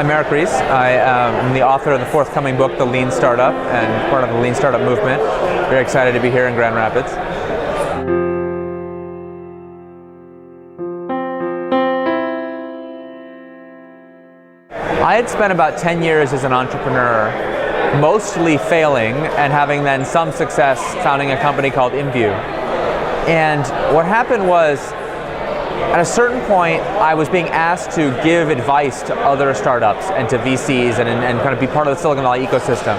I'm Ries. I am the author of the forthcoming book, The Lean Startup, and part of the Lean Startup movement. Very excited to be here in Grand Rapids. I had spent about 10 years as an entrepreneur, mostly failing and having then some success founding a company called InView. And what happened was, at a certain point, I was being asked to give advice to other startups and to VCs and kind of be part of the Silicon Valley ecosystem.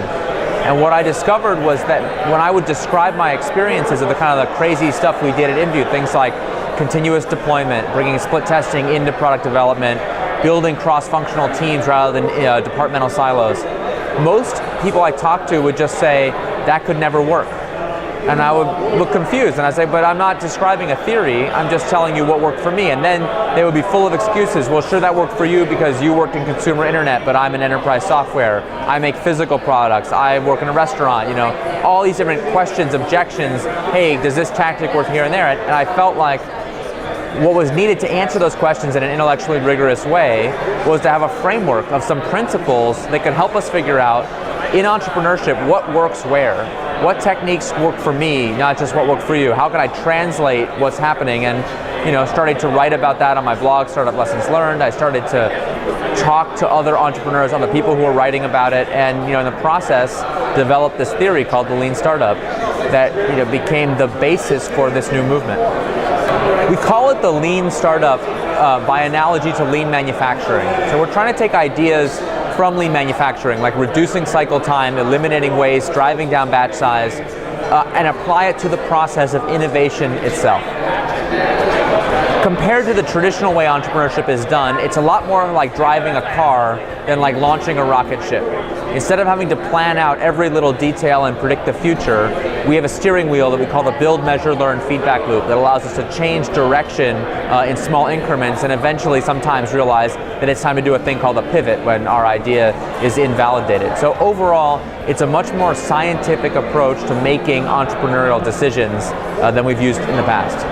And what I discovered was that when I would describe my experiences of the kind of the crazy stuff we did at InView, things like continuous deployment, bringing split testing into product development, building cross-functional teams rather than departmental silos, most people I talked to would just say, that could never work. And I would look confused and I'd say, but I'm not describing a theory, I'm just telling you what worked for me. And then they would be full of excuses. Well, sure, that worked for you because you worked in consumer internet, but I'm in enterprise software. I make physical products, I work in a restaurant, you know, all these different questions, objections. Hey, does this tactic work here and there? And I felt like what was needed to answer those questions in an intellectually rigorous way was to have a framework of some principles that could help us figure out in entrepreneurship what works where. What techniques work for me, not just what worked for you? How can I translate what's happening? And started to write about that on my blog, Startup Lessons Learned. I started to talk to other entrepreneurs, other people who were writing about it, and in the process, developed this theory called the Lean Startup that became the basis for this new movement. We call it the Lean Startup by analogy to lean manufacturing. So we're trying to take ideas from lean manufacturing, like reducing cycle time, eliminating waste, driving down batch size, and apply it to the process of innovation itself. Compared to the traditional way entrepreneurship is done, it's a lot more like driving a car than like launching a rocket ship. Instead of having to plan out every little detail and predict the future, we have a steering wheel that we call the build, measure, learn feedback loop that allows us to change direction in small increments and eventually sometimes realize that it's time to do a thing called a pivot when our idea is invalidated. So overall, it's a much more scientific approach to making entrepreneurial decisions than we've used in the past.